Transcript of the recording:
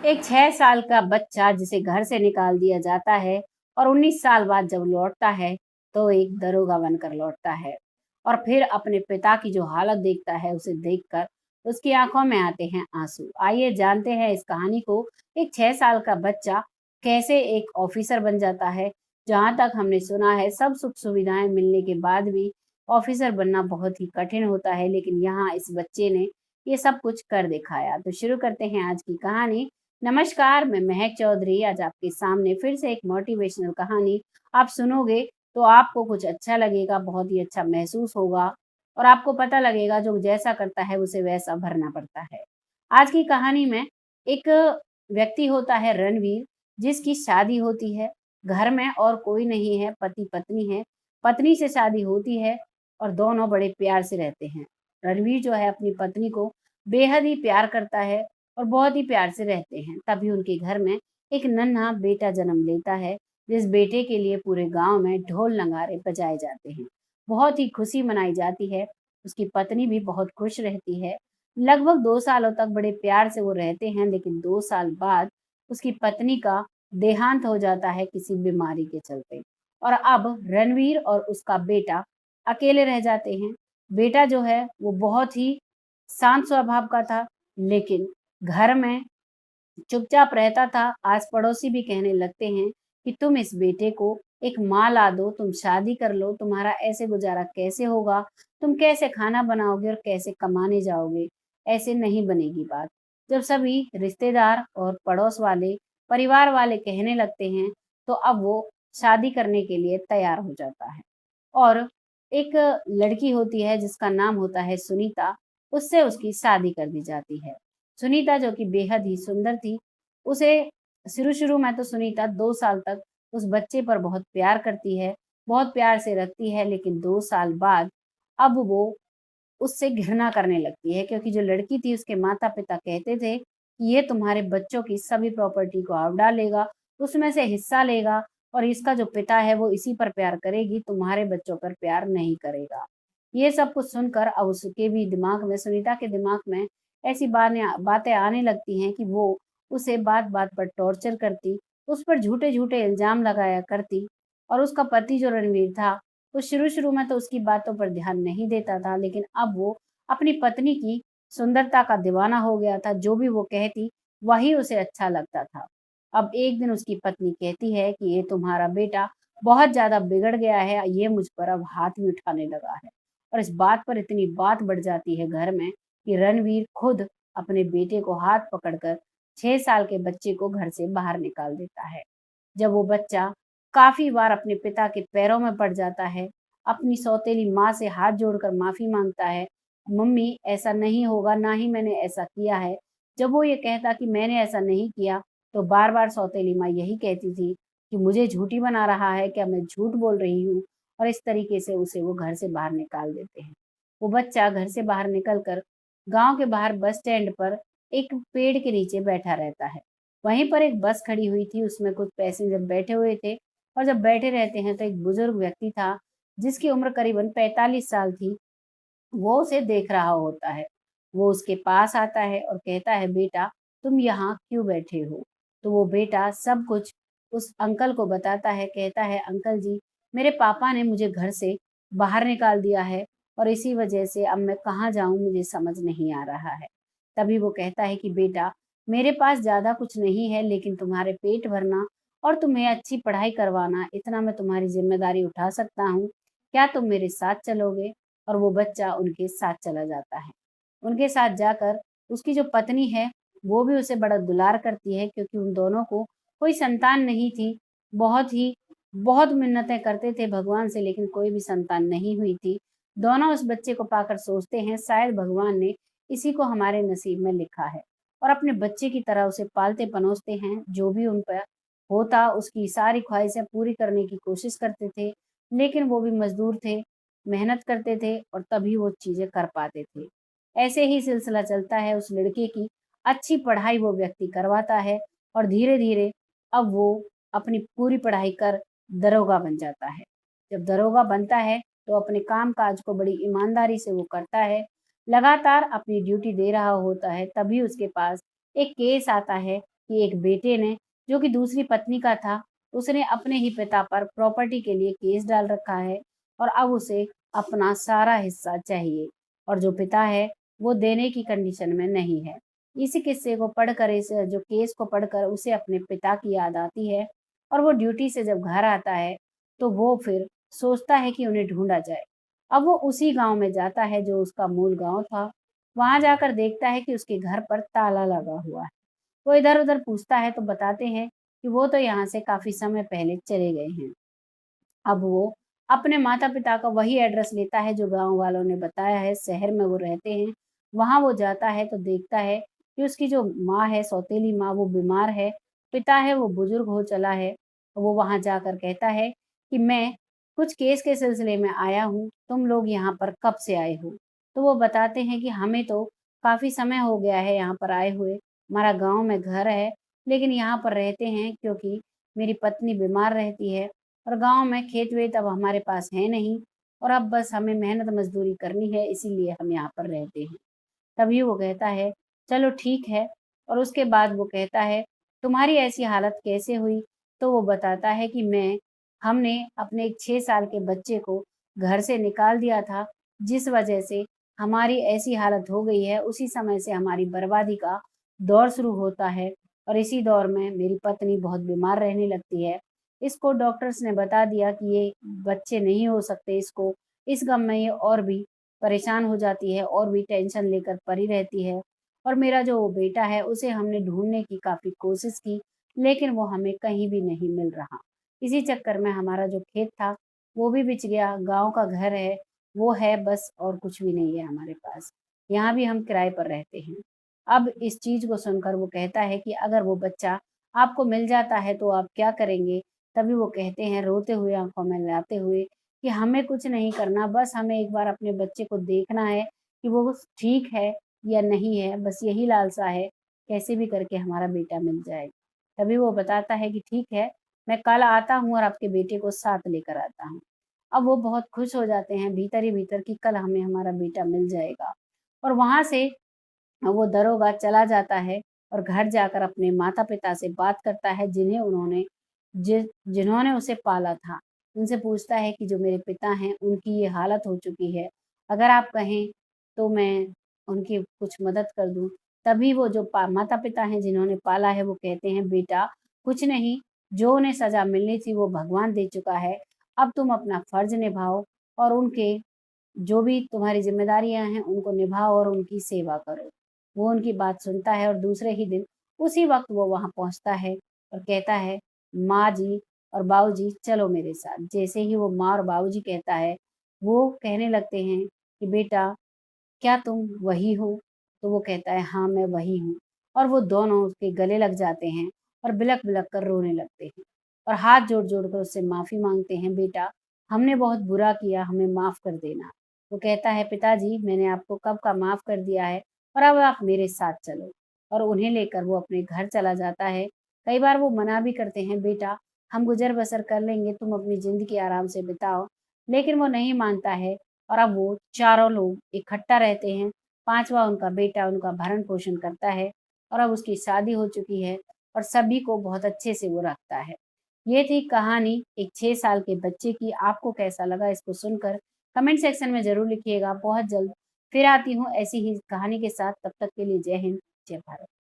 एक 6 साल का बच्चा जिसे घर से निकाल दिया जाता है और 19 साल बाद जब लौटता है, तो एक दरोगा बनकर लौटता है और फिर अपने पिता की जो हालत देखता है, उसे देखकर उसकी आँखों में आते हैं आँसू। आइए जानते हैं इस कहानी को। एक 6 साल का बच्चा कैसे एक ऑफ़िसर बन जाता है। जहाँ तक हमने सुना है, सब सुख-सुविधाएँ मिलने के बाद भी ऑफ़िसर बनना बहुत ही कठिन होता है, लेकिन यहाँ इस बच्चे ने ये सब कुछ कर दिखाया। तो शुरू करते हैं आज की कहानी। नमस्कार, मैं महक चौधरी आज आपके सामने फिर से एक मोटिवेशनल कहानी आप सुनोगे तो आपको कुछ अच्छा लगेगा, बहुत ही अच्छा महसूस होगा और आपको पता लगेगा जो जैसा करता है उसे वैसा भरना पड़ता है। आज की कहानी में एक व्यक्ति होता है रणवीर, जिसकी शादी होती है। घर में और कोई नहीं है, पति-पत्नी है। पत्नी से शादी होती है और दोनों बड़े प्यार से रहते हैं। रणवीर जो है अपनी पत्नी को बेहद ही प्यार करता है और बहुत ही प्यार से रहते हैं। तभी उनके घर में एक नन्हा बेटा जन्म लेता है, जिस बेटे के लिए पूरे गाँव में ढोल नगाड़े बजाए जाते हैं। बहुत ही खुशी मनाई जाती है, उसकी पत्नी भी बहुत खुश रहती है। लगभग 2 सालों तक बड़े प्यार से वो रहते हैं, लेकिन 2 साल बाद उसकी पत्नी का देहांत हो जाता है किसी बीमारी के चलते और अब रणवीर और उसका बेटा अकेले रह जाते हैं। बेटा जो है वो बहुत ही शांत स्वभाव का था, लेकिन घर में चुपचाप रहता था। आस-पड़ोसी भी कहने लगते हैं कि तुम इस बेटे को एक माँ ला दो, तुम शादी कर लो, तुम्हारा ऐसे गुज़ारा कैसे होगा? तुम कैसे खाना बनाओगे और कैसे कमाने जाओगे? ऐसे नहीं बनेगी बात। जब सभी रिश्तेदार और पड़ोस वाले, परिवार वाले कहने लगते हैं, तो अब वो शादी करने के लिए तैयार हो जाता है। और एक लड़की होती है जिसका नाम होता है सुनीता, उससे उसकी शादी कर दी जाती है। सुनीता जो कि बेहद ही सुंदर थी, उसे शुरू-शुरू में तो सुनीता 2 साल तक उस बच्चे पर बहुत प्यार करती है, बहुत प्यार से रखती है, लेकिन 2 साल बाद अब वो उससे घृणा करने लगती है क्योंकि जो लड़की थी उसके माता-पिता कहते थे कि ये तुम्हारे बच्चों की सभी प्रॉपर्टी को आप डालेगा, उसमें से हिस्सा लेगा और इसका जो पिता है वो इसी पर प्यार करेगी, तुम्हारे बच्चों पर प्यार नहीं करेगा। ये सब कुछ सुनकर अब उसके भी दिमाग में सुनीता के दिमाग में ऐसी बातें आने लगती हैं कि वो उसे बात-बात पर टॉर्चर करती, उस पर झूठे-झूठे इल्ज़ाम लगाया करती और उसका पति जो रणवीर था, वो शुरू-शुरू में तो उसकी बातों पर ध्यान नहीं देता था, लेकिन अब वो अपनी पत्नी की सुंदरता का दीवाना हो गया था, जो भी वो कहती, वही उसे अच्छा लगता था। अब एक दिन उसकी पत्नी कहती है कि ये तुम्हारा बेटा बहुत ज़्यादा बिगड़ गया है, ये मुझ पर अब हाथ भी उठाने लगा है। और इस बात पर इतनी बात बढ़ जाती है घर में कि रणवीर खुद अपने बेटे को हाथ पकड़कर 6 साल के बच्चे को घर से बाहर निकाल देता है। जब वो बच्चा काफ़ी बार अपने पिता के पैरों में पड़ जाता है, अपनी सौतेली माँ से हाथ जोड़कर माफ़ी माँगता है, मम्मी ऐसा नहीं होगा, ना ही मैंने ऐसा किया है। जब वो ये कहता कि मैंने ऐसा नहीं किया, तो बार-बार सौतेली माँ यही कहती थी कि मुझे झूठी बना रहा है, क्या मैं झूठ बोल रही हूँ? और इस तरीके से उसे वो घर से बाहर निकाल देते हैं। वो बच्चा घर से बाहर निकल कर गाँव के बाहर बस स्टैंड पर एक पेड़ के नीचे बैठा रहता है। वहीं पर एक बस खड़ी हुई थी, उसमें कुछ पैसेंजर बैठे हुए थे और जब बैठे रहते हैं तो एक बुजुर्ग व्यक्ति था, जिसकी उम्र करीबन 45 साल थी, वो उसे देख रहा होता है। वो उसके पास आता है और कहता है, "बेटा, तुम यहाँ क्यों बैठे हो?" तो वो बेटा सब कुछ उस अंकल को बताता है, कहता है, "अंकल जी, मेरे पापा ने मुझे घर से बाहर निकाल दिया है और इसी वजह से अब मैं कहाँ जाऊँ मुझे समझ नहीं आ रहा है।" तभी वो कहता है कि, "बेटा, मेरे पास ज़्यादा कुछ नहीं है लेकिन तुम्हारे पेट भरना और तुम्हें अच्छी पढ़ाई करवाना, इतना मैं तुम्हारी ज़िम्मेदारी उठा सकता हूँ। क्या तुम मेरे साथ चलोगे?" और वो बच्चा उनके साथ चला जाता है। उनके साथ जाकर उसकी जो पत्नी है, वो भी उसे बड़ा दुलार करती है क्योंकि उन दोनों को कोई संतान नहीं थी। बहुत मिन्नतें करते थे भगवान से लेकिन कोई भी संतान नहीं हुई थी। दोनों उस बच्चे को पाकर सोचते हैं शायद भगवान ने इसी को हमारे नसीब में लिखा है और अपने बच्चे की तरह उसे पालते-पलोसते हैं। जो भी उन पर होता उसकी सारी ख्वाहिशें पूरी करने की कोशिश करते थे, लेकिन वो भी मज़दूर थे, मेहनत करते थे और तभी वो चीज़ें कर पाते थे। ऐसे ही सिलसिला चलता है, उस लड़के की अच्छी पढ़ाई वो व्यक्ति करवाता है और धीरे-धीरे अब वो अपनी पूरी पढ़ाई कर दरोगा बन जाता है। जब दरोगा बनता है, तो अपने काम-काज को बड़ी ईमानदारी से वो करता है, लगातार अपनी ड्यूटी दे रहा होता है, तभी उसके पास एक केस आता है कि एक बेटे ने, जो कि दूसरी पत्नी का था, उसने अपने ही पिता पर प्रॉपर्टी के लिए केस डाल रखा है और अब उसे अपना सारा हिस्सा चाहिए और जो पिता है वो देने की कंडीशन में नहीं है। इसी किस्से को पढ़कर, इस जो केस को पढ़कर उसे अपने पिता की याद आती है और वो ड्यूटी से जब घर आता है तो वो फिर सोचता है कि उन्हें ढूंढा जाए। अब वो उसी गांव में जाता है जो उसका मूल गांव था। वहां जाकर देखता है कि उसके घर पर ताला लगा हुआ है। वो इधर-उधर पूछता है तो बताते हैं कि वो तो यहाँ से काफ़ी समय पहले चले गए हैं। अब वो अपने माता-पिता का वही एड्रेस लेता है जो गाँव वालों ने बताया है, शहर में वो रहते हैं। वहाँ वो जाता है तो देखता है कि उसकी जो माँ है, सौतेली माँ, वो बीमार है, पिता है वो बुजुर्ग हो चला है। वो वहाँ जाकर कहता है कि मैं कुछ केस के सिलसिले में आया हूँ, तुम लोग यहाँ पर कब से आए हो? तो वो बताते हैं कि हमें तो काफ़ी समय हो गया है यहाँ पर आए हुए, हमारा गाँव में घर है, लेकिन यहाँ पर रहते हैं क्योंकि मेरी पत्नी बीमार रहती है और गाँव में खेत-वेत अब हमारे पास है नहीं और अब बस हमें मेहनत मज़दूरी करनी है, इसीलिए हम यहाँ पर रहते हैं। तभी वो कहता है, चलो ठीक है। और उसके बाद वो कहता है, तुम्हारी ऐसी हालत कैसे हुई? तो वो बताता है कि हमने अपने एक 6 साल के बच्चे को घर से निकाल दिया था, जिस वजह से हमारी ऐसी हालत हो गई है, उसी समय से हमारी बर्बादी का दौर शुरू होता है और इसी दौर में मेरी पत्नी बहुत बीमार रहने लगती है। इसको डॉक्टर्स ने बता दिया कि ये बच्चे नहीं हो सकते इसको, इस गम में ये और भी परेशान हो जाती है और भी टेंशन लेकर पड़ी रहती है और मेरा जो बेटा है उसे हमने ढूँढने की काफ़ी कोशिश की, लेकिन वो हमें कहीं भी नहीं मिल रहा। इसी चक्कर में हमारा जो खेत था, वो भी बिच गया, गाँव का घर है, वो है बस और कुछ भी नहीं है हमारे पास। यहाँ भी हम किराए पर रहते हैं। अब इस चीज़ को सुनकर वो कहता है कि अगर वो बच्चा आपको मिल जाता है तो आप क्या करेंगे? तभी वो कहते हैं रोते हुए, आँखों में लाते हुए कि हमें कुछ नहीं करना, बस हमें एक बार अपने बच्चे को देखना है कि वो ठीक है या नहीं है, बस यही लालसा है, कैसे भी करके हमारा बेटा मिल जाए। तभी वो बताता है कि ठीक है, मैं कल आता हूँ और आपके बेटे को साथ लेकर आता हूँ। अब वो बहुत खुश हो जाते हैं भीतर ही भीतर कि कल हमें हमारा बेटा मिल जाएगा और वहाँ से वो दरोगा चला जाता है और घर जाकर अपने माता-पिता से बात करता है जिन्होंने उसे पाला था। उनसे पूछता है कि जो मेरे पिता हैं उनकी ये हालत हो चुकी है, अगर आप कहें तो मैं उनकी कुछ मदद कर दूँ। तभी वो जो पा माता-पिता हैं जिन्होंने पाला है वो कहते हैं बेटा कुछ नहीं, जो उन्हें सज़ा मिलनी थी वो भगवान दे चुका है, अब तुम अपना फ़र्ज़ निभाओ और उनके जो भी तुम्हारी ज़िम्मेदारियाँ हैं उनको निभाओ और उनकी सेवा करो। वो उनकी बात सुनता है और दूसरे ही दिन उसी वक़्त वो वहाँ पहुँचता है और कहता है, माँ जी और बाबूजी चलो मेरे साथ। जैसे ही वो माँ और बाबूजी कहता है, वो कहने लगते हैं कि बेटा क्या तुम वही हो? तो वो कहता है हाँ, मैं वही हूँ और वो दोनों उसके गले लग जाते हैं और बिलख-बिलख कर रोने लगते हैं और हाथ जोड़-जोड़ कर उससे माफ़ी माँगते हैं, बेटा हमने बहुत बुरा किया, हमें माफ़ कर देना। वो कहता है पिताजी मैंने आपको कब का माफ़ कर दिया है और अब आप मेरे साथ चलो और उन्हें लेकर वो अपने घर चला जाता है। कई बार वो मना भी करते हैं, बेटा हम गुज़र-बसर कर लेंगे, तुम अपनी ज़िंदगी आराम से बिताओ, लेकिन वो नहीं मानता है और अब वो चारों लोग इकट्ठा रहते हैं। 5वाँ उनका बेटा उनका भरण-पोषण करता है और अब उसकी शादी हो चुकी है और सभी को बहुत अच्छे से वो रखता है। ये थी कहानी एक 6 साल के बच्चे की। आपको कैसा लगा इसको सुनकर? कमेंट सेक्शन में ज़रूर लिखिएगा। बहुत जल्द फिर आती हूँ ऐसी ही कहानी के साथ, तब तक के लिए जय हिंद, जय भारत।